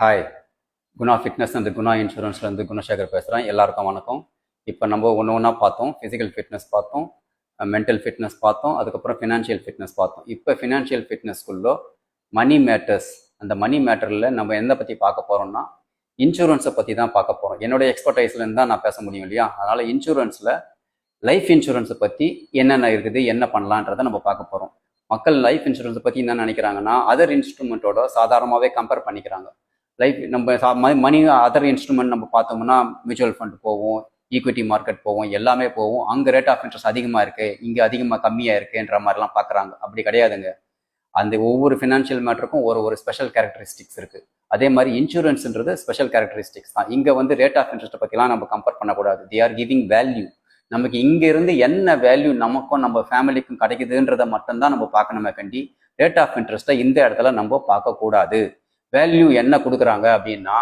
Hi, Guna fitness and Guna இன்சூரன்ஸ்லேருந்து குணசேகர் பேசுகிறேன். எல்லாருக்கும் வணக்கம். இப்போ நம்ம ஒன்று ஒன்றா பார்த்தோம். ஃபிசிக்கல் ஃபிட்னஸ் பார்த்தோம், மென்டல் ஃபிட்னஸ் பார்த்தோம், அதுக்கப்புறம் ஃபினான்ஷியல் ஃபிட்னஸ் பார்த்தோம். இப்போ ஃபினான்ஷியல் ஃபிட்னஸ்க்குள்ளே மணி மேட்டர்ஸ், அந்த மணி மேட்டரில் நம்ம எதை பற்றி பார்க்க போகிறோம்னா இன்சூரன்ஸை பற்றி தான் பார்க்க போகிறோம். என்னுடைய எக்ஸ்பர்டைஸ்லேருந்து தான் நான் பேச முடியும் இல்லையா? அதனால் இன்சூரன்ஸில் லைஃப் இன்சூரன்ஸை பற்றி என்னென்ன இருக்குது, என்ன பண்ணலான்றதை நம்ம பார்க்க போகிறோம். மக்கள் லைஃப் இன்சூரன்ஸை பற்றி என்ன நினைக்கிறாங்கன்னா அதர் இன்ஸ்ட்ருமெண்ட்டோட சாதாரணமாகவே கம்பேர் பண்ணிக்கிறாங்க. லைஃப் நம்ம மணி அதர் இன்ஸ்ட்ருமெண்ட் நம்ம பார்த்தோம்னா மியூச்சுவல் ஃபண்ட் போவோம், ஈக்விட்டி மார்க்கெட் போவோம், எல்லாமே போவோம். அங்கே ரேட் ஆஃப் இன்ட்ரெஸ்ட் அதிகமாக இருக்குது, இங்கே அதிகமாக கம்மியாக இருக்குன்ற மாதிரிலாம் பார்க்குறாங்க. அப்படி கிடையாதுங்க. அந்த ஒவ்வொரு ஃபினான்ஷியல் மேட்டருக்கும் ஒரு ஸ்பெஷல் கேரக்டரிஸ்டிக்ஸ் இருக்குது. அதே மாதிரி இன்சூரன்ஸ்ன்றது ஸ்பெஷல் கேரக்டரிஸ்டிக்ஸ் தான். இங்கே வந்து ரேட் ஆஃப் இன்ட்ரெஸ்ட்டை பற்றிலாம் நம்ம கம்பேர் பண்ணக்கூடாது. They are giving value. நமக்கு இங்கேருந்து என்ன வேல்யூ நமக்கும் நம்ம ஃபேமிலிக்கும் கிடைக்குதுன்றதை மட்டும்தான் நம்ம பார்க்கணுமே கண்டி ரேட் ஆஃப் இன்ட்ரெஸ்ட்டை இந்த இடத்துல நம்ம பார்க்கக்கூடாது. வேல்யூ என்ன கொடுக்குறாங்க அப்படின்னா,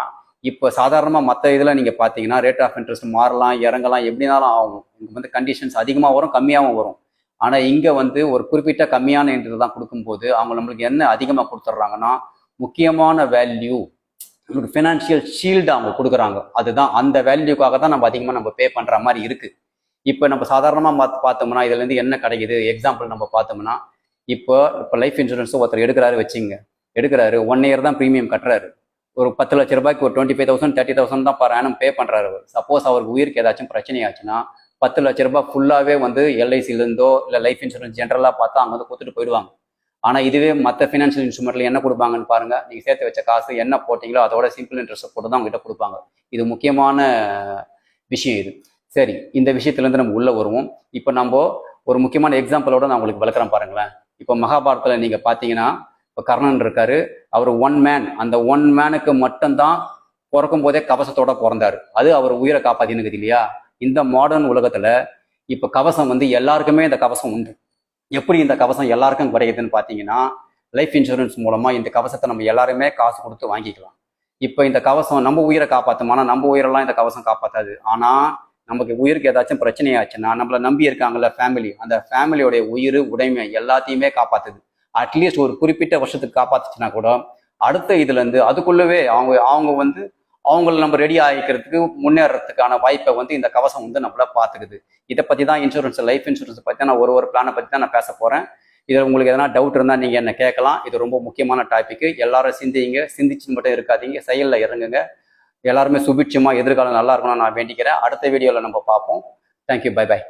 இப்போ சாதாரணமாக மற்ற இதில் நீங்கள் பார்த்தீங்கன்னா ரேட் ஆஃப் இன்ட்ரெஸ்ட் மாறலாம், இறங்கலாம், எப்படினாலும் ஆகும். இங்கே வந்து கண்டிஷன்ஸ் அதிகமாக வரும், கம்மியாகவும் வரும். ஆனால் இங்கே வந்து ஒரு குறிப்பிட்ட கம்மியான இன்ட்ரெஸ்ட் தான் கொடுக்கும்போது அவங்க நம்மளுக்கு என்ன அதிகமாக கொடுத்துட்றாங்கன்னா முக்கியமான வேல்யூ, நம்மளுக்கு ஃபினான்ஷியல் ஷீல்டு அவங்க கொடுக்குறாங்க. அதுதான் அந்த வேல்யூக்காக தான் நம்ம பே பண்ணுற மாதிரி இருக்குது. இப்போ நம்ம சாதாரணமாக பார்த்தோம்னா இதுலேருந்து என்ன கிடைக்குது, எக்ஸாம்பிள் நம்ம பார்த்தோம்னா இப்போ லைஃப் இன்சூரன்ஸ் ஒருத்தர் எடுக்கிறாரு 1 இயர் தான் ப்ரீமியம் கட்டுறாரு. ஒரு 10 லட்ச ரூபாய்க்கு ஒரு 25,000 30,000 தான் பர் ஆனம் பே பண்ணுறாரு. சப்போஸ் அவருக்கு உயிருக்கு ஏதாச்சும் பிரச்சனை ஆச்சுன்னா 10 லட்ச ரூபாய் ஃபுல்லாகவே வந்து எல்ஐசிலேருந்தோ இல்லை லைஃப் இன்சூரன்ஸ் ஜென்ரலாக பார்த்தா அவங்க வந்து கொடுத்துட்டு போயிடுவாங்க. ஆனால் இதுவே மற்ற ஃபினான்ஷியல் இன்ஸ்ட்ருமெண்ட்டில் என்ன கொடுப்பாங்கன்னு பாருங்கள். நீங்கள் சேர்த்து வச்ச காசு என்ன போட்டிங்களோ அதோட சிம்பிள் இன்ட்ரெஸ்ட் போட்டு தான் அவங்ககிட்ட கொடுப்பாங்க. இது முக்கியமான விஷயம் இது. சரி, இந்த விஷயத்துலேருந்து நம்ம உள்ளே வருவோம். இப்போ நம்ம ஒரு முக்கியமான எக்ஸாம்பிளோட நான் உங்களுக்கு விளக்குறேன் பாருங்களேன். இப்போ மகாபாரதத்தில் நீங்கள் பார்த்தீங்கன்னா இப்போ கர்ணன் இருக்காரு. அவர் 1 மேன். அந்த 1 மேனுக்கு மட்டும்தான் பிறக்கும் போதே கவசத்தோட பிறந்தாரு. அது அவர் உயிரை காப்பாத்தினுக்குது இல்லையா? இந்த மாடர்ன் உலகத்துல இப்போ கவசம் வந்து எல்லாருக்குமே இந்த கவசம் உண்டு. எப்படி இந்த கவசம் எல்லாருக்கும் கிடைக்குதுன்னு பார்த்தீங்கன்னா லைஃப் இன்சூரன்ஸ் மூலமா இந்த கவசத்தை நம்ம எல்லாருமே காசு கொடுத்து வாங்கிக்கலாம். இப்போ இந்த கவசம் நம்ம உயிரை காப்பாற்றும். ஆனால் நம்ம உயிரெல்லாம் இந்த கவசம் காப்பாற்றாது. ஆனால் நமக்கு உயிருக்கு ஏதாச்சும் பிரச்சனையாச்சுன்னா நம்மளை நம்பி இருக்காங்கல்ல ஃபேமிலி, அந்த ஃபேமிலியோடைய உயிர் உடைமை எல்லாத்தையுமே காப்பாற்றுது. அட்லீஸ்ட் ஒரு குறிப்பிட்ட வருஷத்துக்கு காப்பாத்துச்சுன்னா கூட அடுத்த இதுலேருந்து அதுக்குள்ளவே அவங்க வந்து அவங்கள நம்ம ரெடி ஆகிக்கிறதுக்கு முன்னேறதுக்கான வாய்ப்பை வந்து இந்த கவசம் வந்து நம்மள பார்த்துக்குது. இதை பற்றி தான் இன்சூரன்ஸ், லைஃப் இன்சூரன்ஸ் பற்றி நான் ஒரு பிளானை பற்றி தான் நான் பேச போகிறேன். இதில் உங்களுக்கு எதனா டவுட் இருந்தால் நீங்கள் என்ன கேட்கலாம். இது ரொம்ப முக்கியமான டாபிக். எல்லாரும் சிந்திச்சுன்னு மட்டும் இருக்காதீங்க, செயலில் இறங்குங்க. எல்லாருமே சுபிட்சமாக எதிர்காலம் நல்லா இருக்கணும்னு நான் வேண்டிக்கிறேன். அடுத்த வீடியோவில் நம்ம பார்ப்போம். Thank you, bye by.